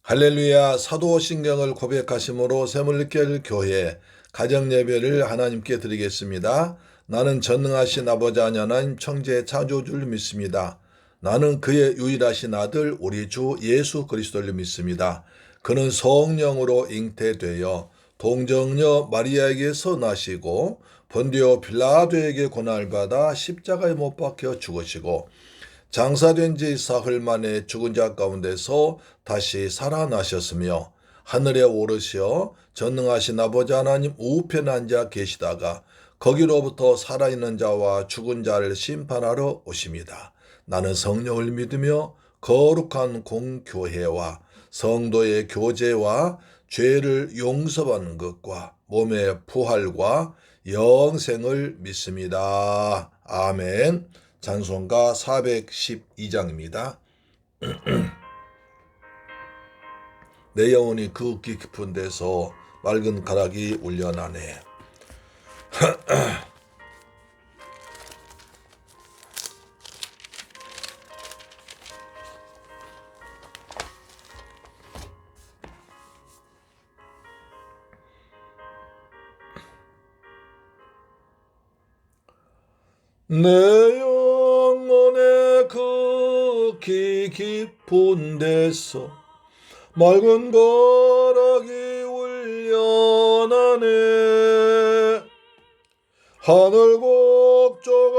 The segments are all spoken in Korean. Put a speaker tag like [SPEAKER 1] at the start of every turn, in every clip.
[SPEAKER 1] 할렐루야. 사도신경을 고백하심으로 샘물리kel 교회 가정예배를 하나님께 드리겠습니다. 나는 전능하신 아버지 하나님 청지의 창조주를 믿습니다. 나는 그의 유일하신 아들 우리 주 예수 그리스도를 믿습니다. 그는 성령으로 잉태되어 동정녀 마리아에게서 나시고 본디오 빌라도에게 고난을 받아 십자가에 못 박혀 죽으시고 장사된 지 사흘 만에 죽은 자 가운데서 다시 살아나셨으며 하늘에 오르시어 전능하신 아버지 하나님 우편에 앉아 계시다가 거기로부터 살아있는 자와 죽은 자를 심판하러 오십니다. 나는 성령을 믿으며 거룩한 공교회와 성도의 교제와 죄를 용서받는 것과 몸의 부활과 영생을 믿습니다. 아멘. 찬송가 412장입니다. 내 영혼이 그 깊은 데서 맑은 가락이 울려나네. 내 영혼의 그 깊은 데서 맑은 가락이 울려나네. 하늘 곡조가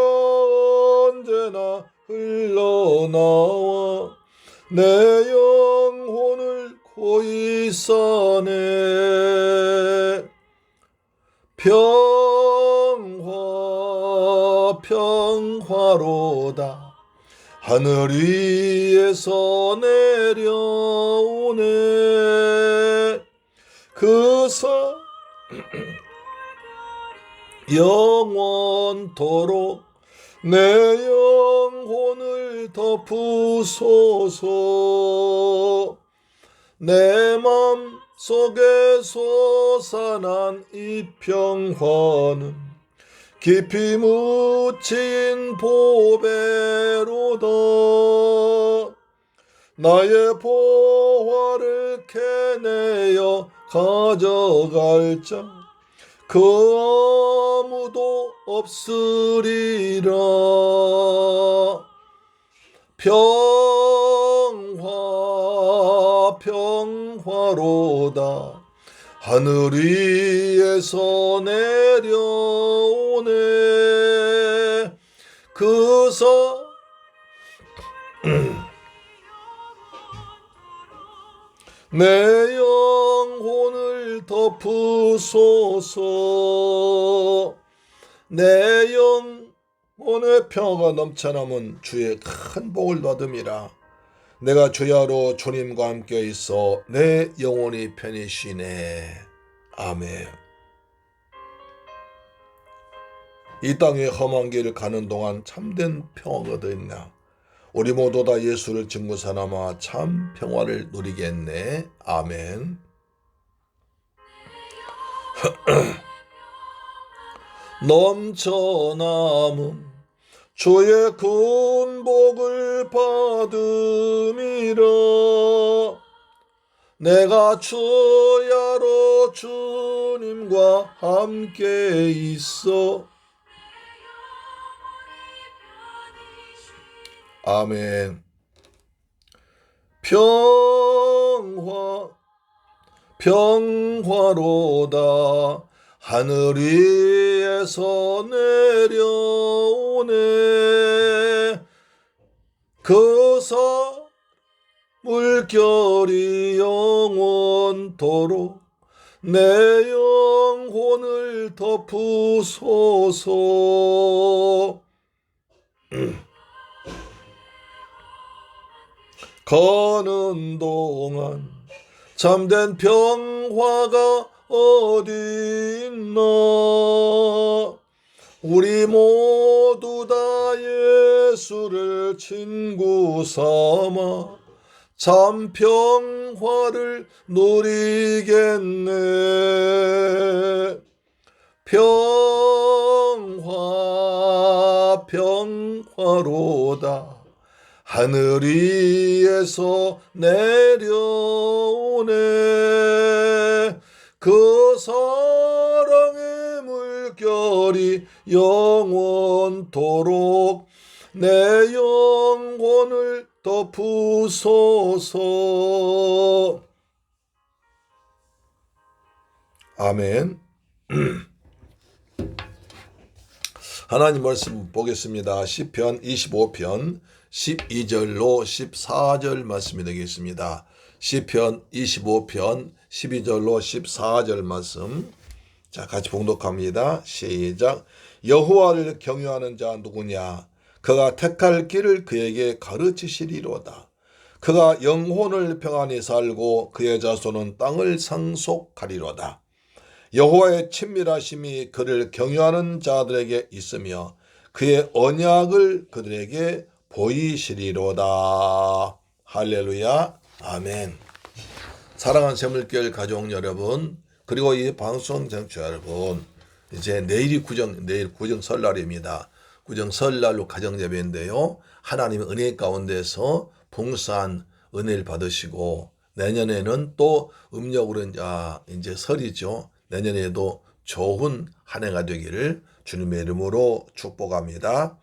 [SPEAKER 1] 언제나 흘러나와 내 영혼을 고이 싸네. 평화로다 하늘 위에서 내려오네. 영원토록 내 영혼을 덮으소서. 내 맘 속에 솟아난 이 평화는 깊이 묻힌 보배로다. 나의 보화를 캐내어 가져갈 자 그 아무도 없으리라. 평화로다 하늘 위에서 내려오네. 내 영혼을 덮으소서. 내 영혼의 평화가 넘쳐남은 주의 큰 복을 받음이라. 내가 주야로 주님과 함께 있어 내 영혼이 편히 쉬네. 아멘. 이 땅의 험한 길을 가는 동안 참된 평화가 어디 있나? 우리 모두 다 예수를 증거 삼아 참 평화를 누리겠네. 아멘. 넘쳐남은 주의 큰 복을 받음이라. 내가 주야로 주님과 함께 있어. 아멘. 평화로다 하늘 위에서 내려오네. 물결이 영원토록 내 영혼을 덮으소서. 가는 동안 참된 평화가 어디 있나? 우리 모두 다 예수를 친구 삼아 참 평화를 누리겠네. 평화로다 하늘 위에서 내려오네. 그 사랑의 물결이 영원토록 내 영혼을 덮으소서. 아멘. 하나님 말씀 보겠습니다. 시편 25편 12절로 14절 말씀이 되겠습니다. 시편 25편 12절로 14절 말씀. 자, 같이 봉독합니다. 시작. 여호와를 경유하는 자 누구냐? 그가 택할 길을 그에게 가르치시리로다. 그가 영혼을 평안히 살고 그의 자손은 땅을 상속하리로다. 여호와의 친밀하심이 그를 경유하는 자들에게 있으며 그의 언약을 그들에게 보이시리로다. 할렐루야. 아멘. 사랑하는 새물교회 가족 여러분, 그리고 이 방송 청취자 여러분, 이제 내일 구정 설날입니다. 구정 설날로 가정예배인데요. 하나님의 은혜 가운데서 봉사한 은혜를 받으시고, 내년에는 또 음력으로 이제 설이죠. 내년에도 좋은 한 해가 되기를 주님의 이름으로 축복합니다.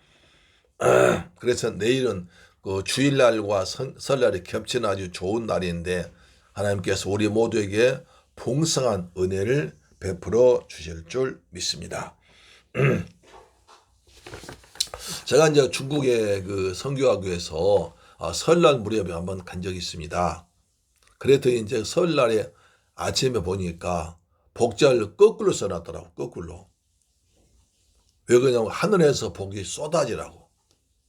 [SPEAKER 1] 그래서 내일은 그 주일날과 설날이 겹치는 아주 좋은 날인데 하나님께서 우리 모두에게 풍성한 은혜를 베풀어 주실 줄 믿습니다. 제가 이제 중국의 그 선교학교에서 설날 무렵에 한번 간 적이 있습니다. 그랬더니 이제 설날에 아침에 보니까 복절 거꾸로 써놨더라고. 거꾸로. 왜 그러냐면 하늘에서 복이 쏟아지라고.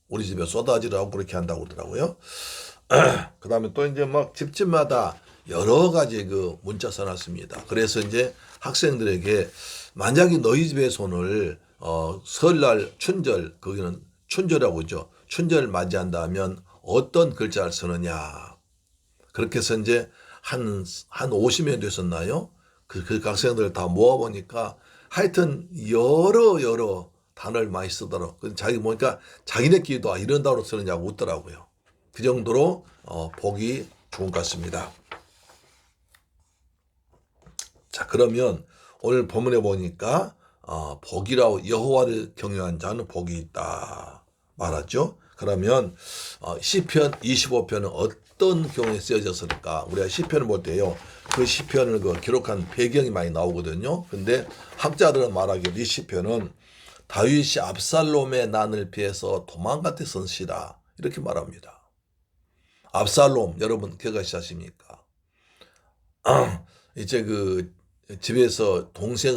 [SPEAKER 1] 우리 집에 쏟아지라고 그렇게 한다고 그러더라고요. 그 다음에 또 이제 막 집집마다 여러 가지 그 문자 써놨습니다. 그래서 이제 학생들에게 만약에 너희 집의 손을 설날 춘절, 거기는 춘절이라고 그러죠. 춘절 맞이한다면 어떤 글자를 쓰느냐. 그렇게 해서 이제 한 50명 됐었나요? 그 학생들을 다 모아보니까 하여튼 여러 단어를 많이 쓰더라고요. 자기 보니까 자기네끼리도 이런 단어로 쓰느냐고 웃더라고요. 그 정도로 보기 좋은 것 같습니다. 자, 그러면 오늘 본문에 보니까 복이라고 여호와를 경외한 자는 복이 있다 말하죠. 그러면 시편 25편은 어떤 경우에 쓰여졌을까? 우리가 시편을 볼 때요, 그 시편을 기록한 배경이 많이 나오거든요. 근데 학자들은 말하기를 이 시편은 다윗이 압살롬의 난을 피해서 도망갔다 쓴 시다 이렇게 말합니다. 압살롬 여러분 기억하시십니까? 이제 그 집에서 동생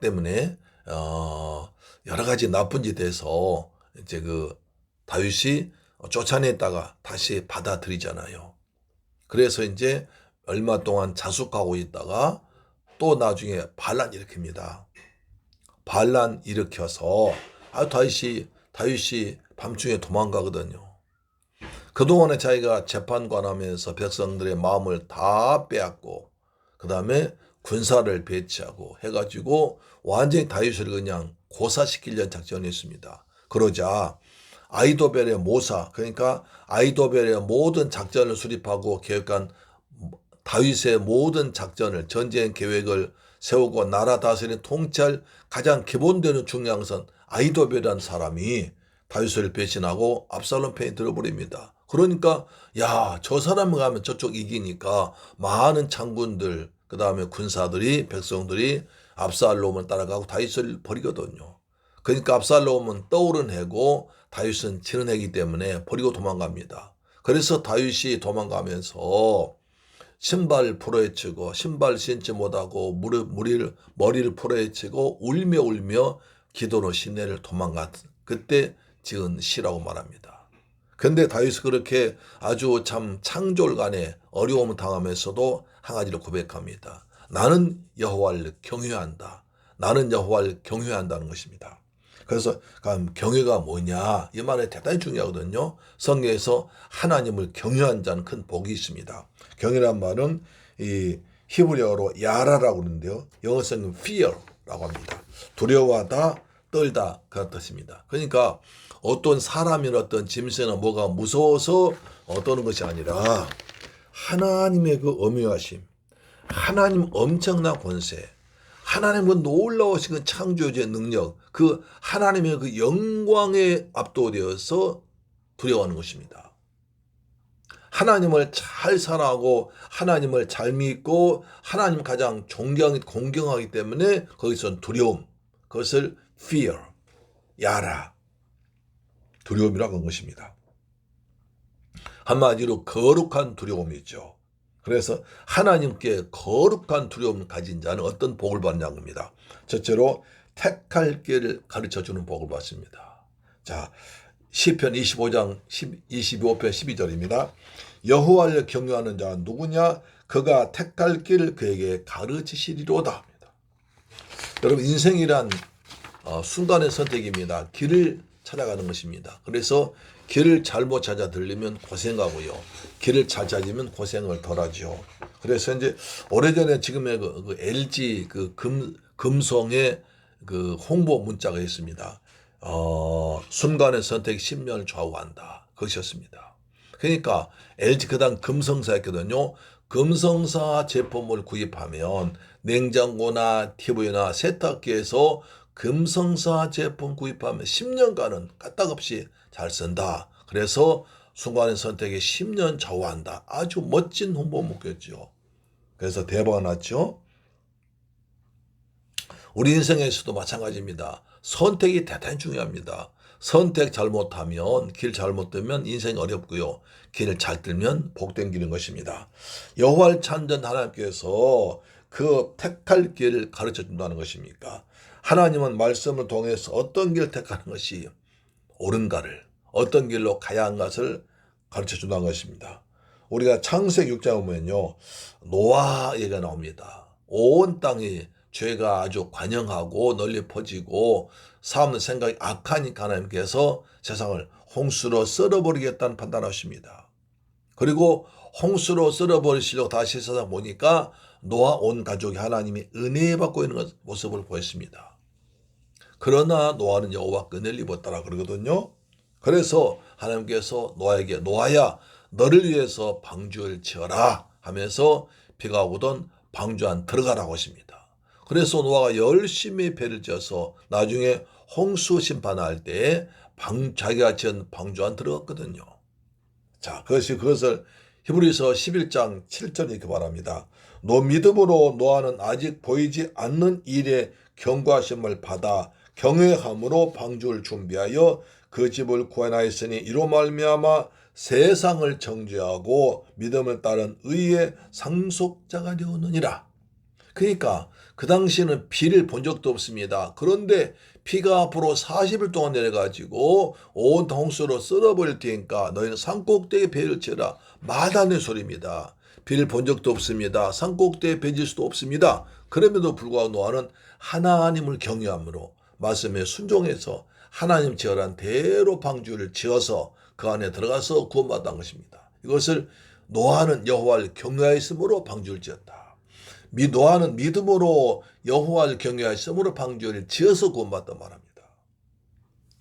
[SPEAKER 1] 때문에 여러 가지 나쁜 짓 해서 이제 그 다윗이 쫓아냈다가 다시 받아들이잖아요. 그래서 이제 얼마 동안 자숙하고 있다가 또 나중에 반란 일으킵니다. 반란 일으켜서 다윗이 밤중에 도망가거든요. 그동안에 자기가 재판관하면서 백성들의 마음을 다 빼앗고 그 다음에 군사를 배치하고 해가지고 완전히 다윗을 그냥 고사시키려는 작전이 있습니다. 그러자 아히도벨의 모사, 그러니까 아히도벨의 모든 작전을 수립하고 계획한 다윗의 모든 작전을, 전쟁 계획을 세우고 나라 다스리는 통치할 가장 기본되는 중량선 아히도벨이라는 사람이 다윗을 배신하고 압살롬 편에 들어버립니다. 그러니까 저 사람이 가면 저쪽 이기니까 많은 장군들, 그 다음에 군사들이, 백성들이 압살롬을 따라가고 다윗을 버리거든요. 그러니까 압살롬은 떠오른 해고 다윗은 지는 해이기 때문에 버리고 도망갑니다. 그래서 다윗이 도망가면서 신발 풀어헤치고 신발 신지 못하고 머리를 풀어헤치고 울며 기도로 시내를 도망갔 그때 지은 시라고 말합니다. 근데 다윗이 그렇게 아주 참 창졸간에 어려움을 당하면서도 한 가지를 고백합니다. 나는 여호와를 경외한다. 나는 여호와를 경외한다는 것입니다. 그래서 경외가 뭐냐, 이 말이 대단히 중요하거든요. 성경에서 하나님을 경외한 자는 큰 복이 있습니다. 경외란 말은 이 히브리어로 야라라고 그러는데요, 영어성은 fear라고 합니다. 두려워하다, 떨다 그런 뜻입니다. 그러니까 어떤 사람이나 어떤 짐승이나 뭐가 무서워서 떠는 것이 아니라 하나님의 그 엄유하심, 하나님 엄청난 권세, 하나님의 놀라우신 그 창조주의 능력, 그 하나님의 그 영광에 압도되어서 두려워하는 것입니다. 하나님을 잘 사랑하고 하나님을 잘 믿고 하나님 가장 공경하기 때문에 거기서 두려움, 그것을 fear, 야라, 두려움이라고 하는 것입니다. 한마디로 거룩한 두려움이죠. 그래서 하나님께 거룩한 두려움을 가진 자는 어떤 복을 받냐는 겁니다. 첫째로 택할 길을 가르쳐주는 복을 받습니다. 자, 시편 25장 25편 12절입니다. 여호와를 경외하는 자는 누구냐? 그가 택할 길을 그에게 가르치시리로다 합니다. 여러분, 인생이란 순간의 선택입니다. 길을 찾아가는 것입니다. 그래서 길을 잘못 찾아 들리면 고생하고요. 길을 잘 찾으면 고생을 덜하죠. 그래서 이제 오래전에 지금의 그 LG 금성의 그 홍보 문자가 있습니다. 순간의 선택이 10년을 좌우한다. 그것이었습니다. 그러니까 LG 그다음 금성사였거든요. 금성사 제품을 구입하면 냉장고나 TV나 세탁기에서 금성사 제품 구입하면 10년간은 까딱없이 잘 쓴다. 그래서 순간의 선택에 10년 좌우한다. 아주 멋진 홍보 문구였죠. 그래서 대박이 났죠. 우리 인생에서도 마찬가지입니다. 선택이 대단히 중요합니다. 선택 잘못하면, 길 잘못 들면 인생이 어렵고요. 길을 잘 들면 복된 길인 것입니다. 여호와를 찾는 하나님께서 그 택할 길을 가르쳐 준다는 것입니까? 하나님은 말씀을 통해서 어떤 길을 택하는 것이 옳은가를, 어떤 길로 가야 하는 것을 가르쳐 준다는 것입니다. 우리가 창세기 6장에 보면요, 노아 얘기가 나옵니다. 온 땅이 죄가 아주 관영하고 널리 퍼지고 사람의 생각이 악하니까 하나님께서 세상을 홍수로 썰어버리겠다는 판단하십니다. 그리고 홍수로 썰어버리시려고 다시 세상 보니까 노아 온 가족이 하나님이 은혜 받고 있는 모습을 보였습니다. 그러나 노아는 여호와께 은혜를 입었다라 그러거든요. 그래서 하나님께서 노아에게 노아야 너를 위해서 방주를 지어라 하면서 비가 오거든 방주 안 들어가라고 하십니다. 그래서 노아가 열심히 배를 지어서 나중에 홍수 심판할 때 자기가 지은 방주 안 들어갔거든요. 자, 그것을 히브리서 11장 7절 이렇게 말합니다. 너 믿음으로 노아는 아직 보이지 않는 일에 경고하심을 받아 경외함으로 방주를 준비하여 그 집을 구원하였으니 이로 말미암아 세상을 정죄하고 믿음을 따른 의의 상속자가 되었느니라. 그러니까 그 당시에는 비를 본 적도 없습니다. 그런데 비가 앞으로 40일 동안 내려가지고 온 홍수로 썰어버릴 테니까 너희는 산꼭대기에 배를 지어라. 마다는 소리입니다. 비를 본 적도 없습니다. 산꼭대기에 배 질 수도 없습니다. 그럼에도 불구하고 노아는 하나님을 경외함으로 말씀에 순종해서 하나님 지어란 대로 방주를 지어서 그 안에 들어가서 구원받은 것입니다. 이것을 노아는 여호와를 경외하였으므로 방주를 지었다. 노아는 믿음으로 여호와를 경외하였으므로 방주를 지어서 구원받단 말합니다.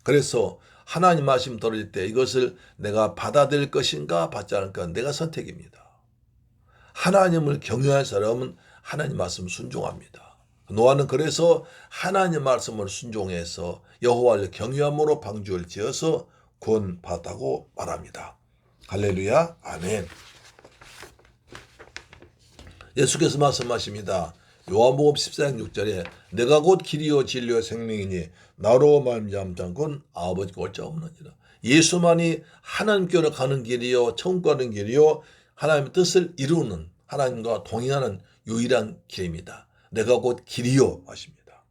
[SPEAKER 1] 그래서 하나님 말씀 들을 때 이것을 내가 받아들일 것인가 받지 않을까 내가 선택입니다. 하나님을 경외할 사람은 하나님 말씀 순종합니다. 노아는 그래서 하나님 말씀을 순종해서 여호와를 경외함으로 방주를 지어서 구원받았다고 말합니다. 할렐루야, 아멘. 예수께서 말씀하십니다. 요한복음 14장 6절에 내가 곧 길이요 진리요 생명이니 나로 말미암지 않고는 아버지께 올 자 없느니라. 예수만이 하나님께로 가는 길이요 천국 가는 길이요 하나님의 뜻을 이루는 하나님과 동행하는 유일한 길입니다. 내가 곧 길이요 하십니다.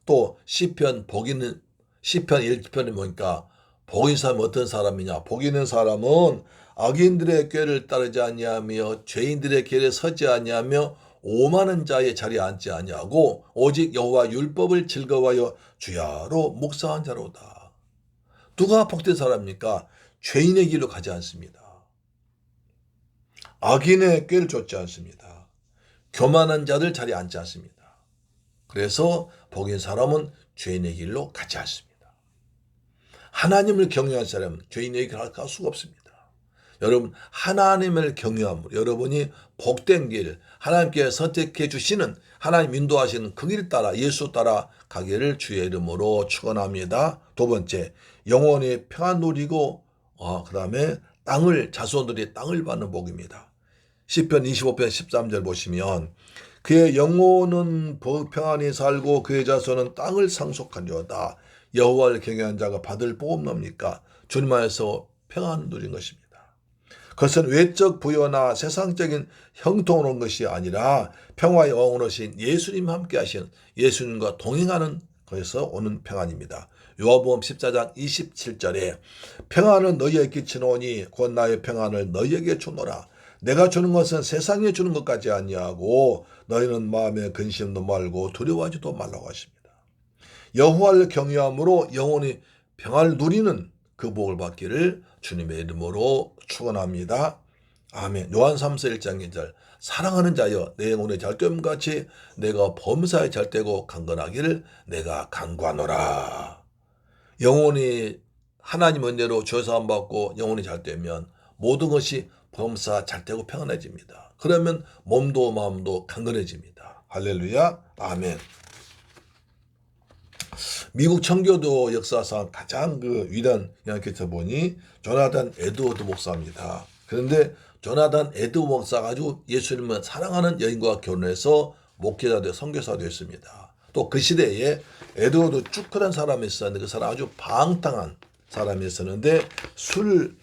[SPEAKER 1] 또 시편 1편에 보니까 복 있는 사람은 어떤 사람이냐? 복 있는 사람은 악인들의 꾀를 따르지 아니하며 죄인들의 길에 서지 아니하며 오만한 자의 자리에 앉지 아니하고 오직 여호와 율법을 즐거워하여 주야로 묵상한 자로다. 누가 복된 사람입니까? 죄인의 길로 가지 않습니다. 악인의 꾀를 쫓지 않습니다. 교만한 자들 자리에 앉지 않습니다. 그래서 복인 사람은 죄인의 길로 가지 않습니다. 하나님을 경외한 사람은 죄인의 길을 갈 수가 없습니다. 여러분, 하나님을 경외함으로 여러분이 복된 길, 하나님께 선택해 주시는, 하나님 인도하시는 그 길 따라, 예수 따라 가기를 주의 이름으로 축원합니다. 두 번째, 영원히 평안 누리고 그 다음에 자손들이 땅을 받는 복입니다. 시편 25편 13절 보시면 그의 영혼은 평안히 살고 그의 자손은 땅을 상속하려다. 여호와를 경외한 자가 받을 복 없습니까? 주님 안에서 평안을 누린 것입니다. 그것은 외적 부여나 세상적인 형통으로 온 것이 아니라 평화의 왕으로신 예수님 함께 하신 예수님과 동행하는 것에서 오는 평안입니다. 요한복음 14장 27절에 평안을 너희에게 끼치노니 곧 나의 평안을 너희에게 주노라. 내가 주는 것은 세상에 주는 것까지 아니하고 너희는 마음에 근심도 말고 두려워하지도 말라고 하십니다. 여호와를 경외함으로 영원히 평안을 누리는 그 복을 받기를 주님의 이름으로 축원합니다. 아멘. 요한 3서 1장 2절 사랑하는 자여 내 영혼의 잘됨같이 내가 범사에 잘되고 강건하기를 내가 간구하노라. 영혼이 하나님 은혜로 죄사함 받고 영혼이 잘되면 모든 것이 범사 잘되고 평안해집니다. 그러면 몸도 마음도 강건해집니다. 할렐루야. 아멘. 미국 청교도 역사상 가장 위대한 영향교체 분이 조나단 에드워드 목사입니다. 그런데 조나단 에드워드 목사가 아주 예수님을 사랑하는 여인과 결혼해서 목회자 되어 선교사 되었습니다. 또 그 시대에 에드워드 쭈크란 사람이 있었는데 그 사람 아주 방탕한 사람이 있었는데 술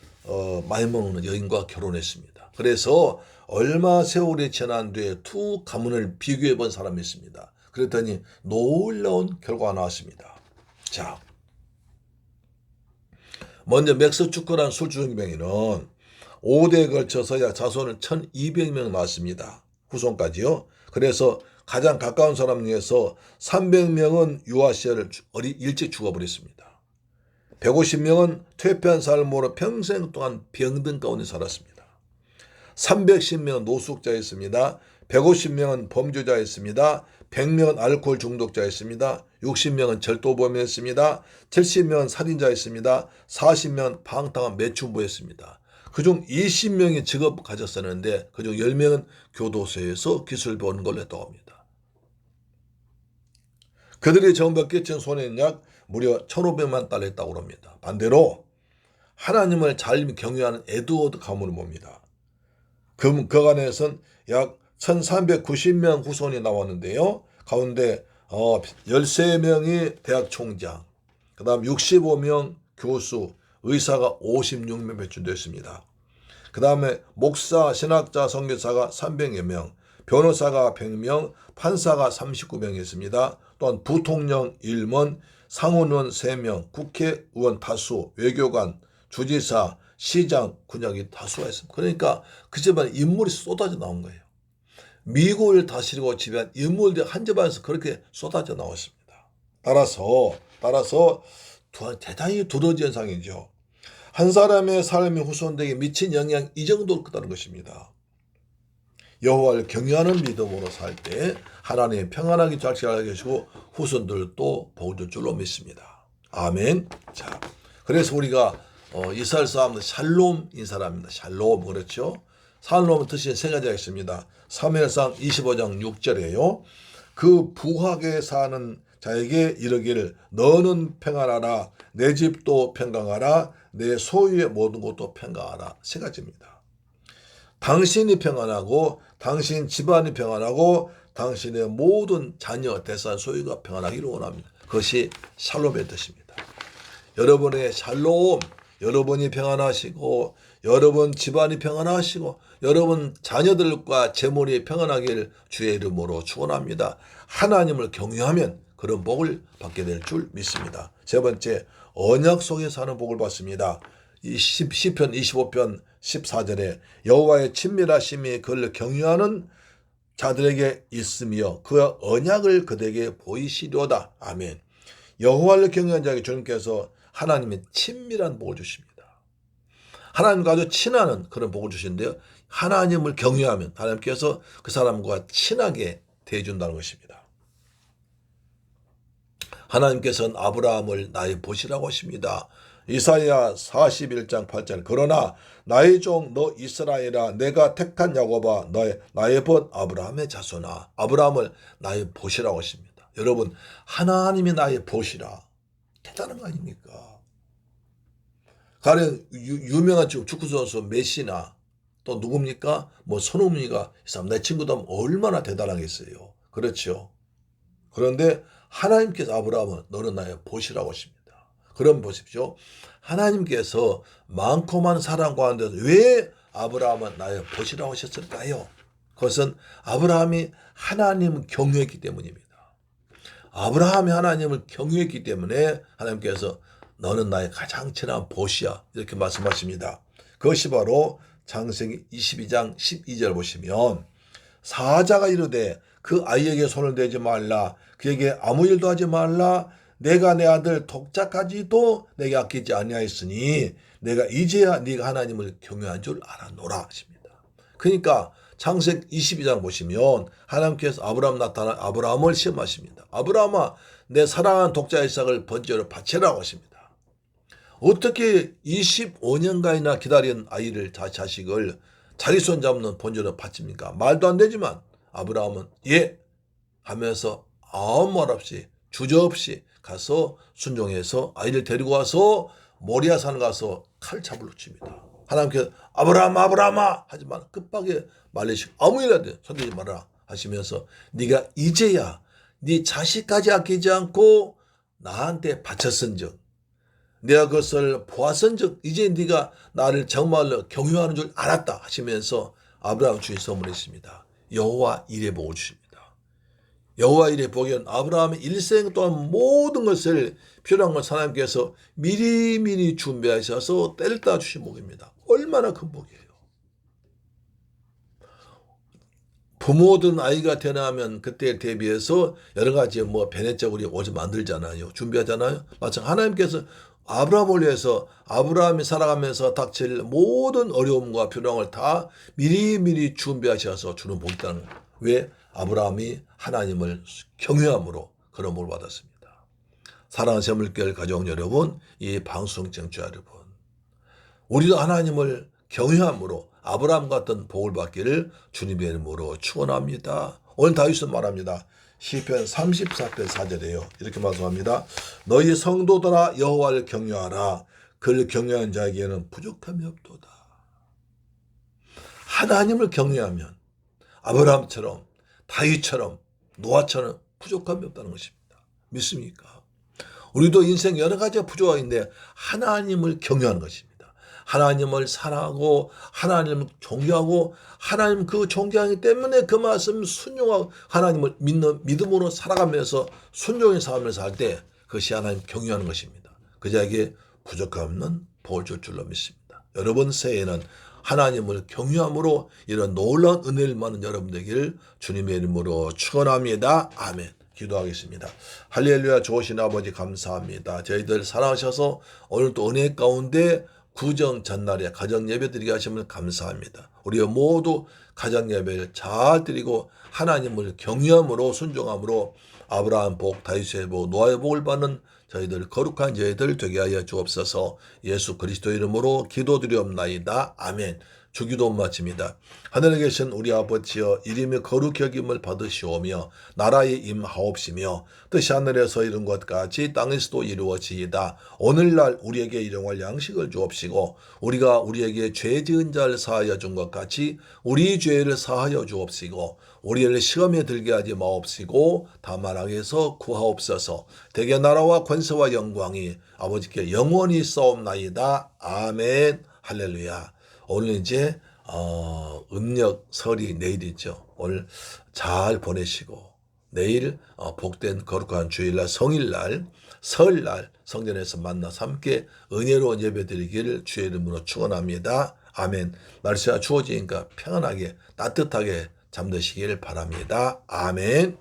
[SPEAKER 1] 많이 먹는 여인과 결혼했습니다. 그래서 얼마 세월이 지난 뒤에 두 가문을 비교해 본 사람이 있습니다. 그랬더니 놀라운 결과가 나왔습니다. 자, 먼저 맥스 쭈크란 술주정뱅이는 5대에 걸쳐서 자손을 1200명 낳았습니다. 후손까지요. 그래서 가장 가까운 사람 중에서 300명은 유아 시절을 일찍 죽어버렸습니다. 150명은 퇴폐한 삶으로 평생 동안 병든 가운데 살았습니다. 310명은 노숙자였습니다. 150명은 범죄자였습니다. 100명은 알코올 중독자였습니다. 60명은 절도범이었습니다. 70명은 살인자였습니다. 40명은 방탕한 매춘부였습니다. 그중 20명이 직업을 가졌었는데 그중 10명은 교도소에서 기술 배우는 걸로 했다고 합니다. 그들이 전부 끼친 손해는 약 무려 1,500만 달러 했다고 합니다. 반대로 하나님을 잘 경외하는 에드워드 가문을 봅니다. 그간에선 약 1390명 후손이 나왔는데요. 가운데 13명이 대학 총장, 그 다음 65명 교수, 의사가 56명 배출됐습니다. 그 다음에 목사, 신학자, 선교사가 300여 명, 변호사가 100명, 판사가 39명이었습니다. 또한 부통령 1명, 상원의원 3명, 국회의원 다수, 외교관, 주지사, 시장, 군역이 다수가 있습니다. 그러니까 그 집안에 인물이 쏟아져 나온 거예요. 미국을 다스리고 지배한 인물들이 한 집안에서 그렇게 쏟아져 나왔습니다. 따라서 대단히 두려운 현상이죠. 한 사람의 삶이 후손들에게 미친 영향이 이 정도일 거라는 것입니다. 여호와를 경외하는 믿음으로 살 때 하나님의 평안하게 잘 계시고 후손들도 복을 줄 줄로 믿습니다. 아멘. 자, 그래서 우리가 이스라엘 사람들 샬롬인 사람입니다. 샬롬, 그렇죠? 샬롬의 뜻이 세 가지가 있습니다. 사무엘상 25장 6절에요. 그 부하게 사는 자에게 이르기를 너는 평안하라, 내 집도 평강하라, 내 소유의 모든 것도 평강하라. 세 가지입니다. 당신이 평안하고 당신 집안이 평안하고 당신의 모든 자녀, 대산, 소유가 평안하기를 원합니다. 그것이 샬롬의 뜻입니다. 여러분의 샬롬, 여러분이 평안하시고 여러분 집안이 평안하시고 여러분 자녀들과 재물이 평안하기를 주의 이름으로 축원합니다. 하나님을 경외하면 그런 복을 받게 될 줄 믿습니다. 세 번째, 언약 속에 사는 복을 받습니다. 시편 25편 14절에 여호와의 친밀하심이 그를 경외하는 자들에게 있으며 그의 언약을 그들에게 보이시려다. 아멘. 여호와를 경외한 자에게 주님께서 하나님의 친밀한 복을 주십니다. 하나님과 아주 친하는 그런 복을 주시는데요. 하나님을 경외하면 하나님께서 그 사람과 친하게 대해준다는 것입니다. 하나님께서는 아브라함을 나의 보시라고 하십니다. 이사야 41장 8절 그러나 나의 종 너 이스라엘아 내가 택한 야곱아 나의 벗 아브라함의 자손아 아브라함을 나의 보시라고 하십니다. 여러분 하나님이 나의 보시라 대단한 거 아닙니까? 가령 유명한 축구선수 메시나 또 누굽니까? 뭐 손흥민이가 이 사람 내 친구도 얼마나 대단하겠어요. 그렇죠. 그런데 하나님께서 아브라함은 너는 나의 보시라고 하십니다. 그럼 보십시오. 하나님께서 많고 많은 사람 가운데서 왜 아브라함은 나의 보시라고 하셨을까요? 그것은 아브라함이 하나님을 경외했기 때문입니다. 아브라함이 하나님을 경외했기 때문에 하나님께서 너는 나의 가장 친한 보시야 이렇게 말씀하십니다. 그것이 바로 창세기 22장 12절 보시면 사자가 이르되 그 아이에게 손을 대지 말라 그에게 아무 일도 하지 말라 내가 내 아들 독자까지도 내게 아끼지 아니하였으니 내가 이제야 네가 하나님을 경외한 줄 알아노라 하십니다. 그러니까 창세기 22장 보시면 하나님께서 아브라함을 시험하십니다. 아브라함아 내 사랑하는 독자 이삭을 번제로 바치라고 하십니다. 어떻게 25년간이나 기다린 아이를 자식을 자기 손 잡는 번제로 바칩니까? 말도 안 되지만 아브라함은 예 하면서 아무 말 없이 주저없이 가서 순종해서 아이를 데리고 와서 모리아산 가서 칼잡을 칩니다. 하나님께서 아브라함아 하지만 급하게 말리시고 아무 일 안 돼 손대지 마라 하시면서 네가 이제야 네 자식까지 아끼지 않고 나한테 바쳤은즉 내가 그것을 보았은즉 이제 네가 나를 정말로 경외하는 줄 알았다 하시면서 아브라함 주인 선물했습니다. 여호와 이레 복을 주십니다. 여호와 이레 복은 아브라함의 일생 동안 모든 것을 필요한 걸 하나님께서 미리미리 준비하셔서 때를 따 주신 복입니다. 얼마나 큰 복이에요. 부모든 아이가 태어나면 그때에 대비해서 여러 가지 베네짝 우리 옷을 만들잖아요. 준비하잖아요. 마찬가지로 하나님께서 아브라함을 위해서 아브라함이 살아가면서 닥칠 모든 어려움과 필요한 걸 다 미리미리 준비하셔서 주는 복이 있다는 거예요. 왜? 아브라함이 하나님을 경외함으로 그런 복을 받았습니다. 사랑하는 새물교회 가족 여러분, 이 방송 청취자 여러분, 우리도 하나님을 경외함으로 아브라함 같은 복을 받기를 주님의 이름으로 축원합니다. 오늘 다윗은 말합니다. 시편 34편 4절이에요. 이렇게 말씀합니다. 너희 성도들아 여호와를 경외하라. 그를 경외하는 자에게는 부족함이 없도다. 하나님을 경외하면 아브라함처럼 다윗처럼 노아처럼 부족함이 없다는 것입니다. 믿습니까? 우리도 인생 여러 가지가 부족한데 하나님을 경외하는 것입니다. 하나님을 사랑하고 하나님을 존경하고 하나님 그 존경하기 때문에 그 말씀 순종하고 하나님을 믿는 믿음으로 살아가면서 순종의 삶을 살 때 그것이 하나님 경외하는 것입니다. 그 자에게 부족함 없는 복을 줄 줄로 믿습니다. 여러분 새해에는 하나님을 경외함으로 이런 놀라운 은혜를 받는 여러분 되기를 주님의 이름으로 축원합니다. 아멘. 기도하겠습니다. 할렐루야. 좋으신 아버지 감사합니다. 저희들 사랑하셔서 오늘 또 은혜 가운데 구정 전날에 가정 예배 드리게 하시면 감사합니다. 우리 모두 가정 예배를 잘 드리고 하나님을 경외함으로 순종함으로 아브라함 복, 다윗의 복, 노아의 복을 받는 저희들 거룩한 저희들 되게 하여 주옵소서. 예수 그리스도 이름으로 기도드리옵나이다. 아멘. 주기도 마칩니다. 하늘에 계신 우리 아버지여 이름이 거룩히 여김을 받으시오며 나라의 임하옵시며 뜻이 하늘에서 이룬 것 같이 땅에서도 이루어지이다. 오늘날 우리에게 일용할 양식을 주옵시고 우리가 우리에게 죄 지은 자를 사하여 준 것 같이 우리 죄를 사하여 주옵시고 우리를 시험에 들게 하지 마옵시고 다만 악에서 구하옵소서. 대개 나라와 권세와 영광이 아버지께 영원히 있사옵나이다. 아멘. 할렐루야. 오늘 이제 음력 설이 내일이죠. 오늘 잘 보내시고 내일 복된 거룩한 주일날 성일날 설날 성전에서 만나서 함께 은혜로운 예배 드리기를 주의 이름으로 축원합니다. 아멘. 날씨가 추워지니까 평안하게 따뜻하게 잠드시길 바랍니다. 아멘.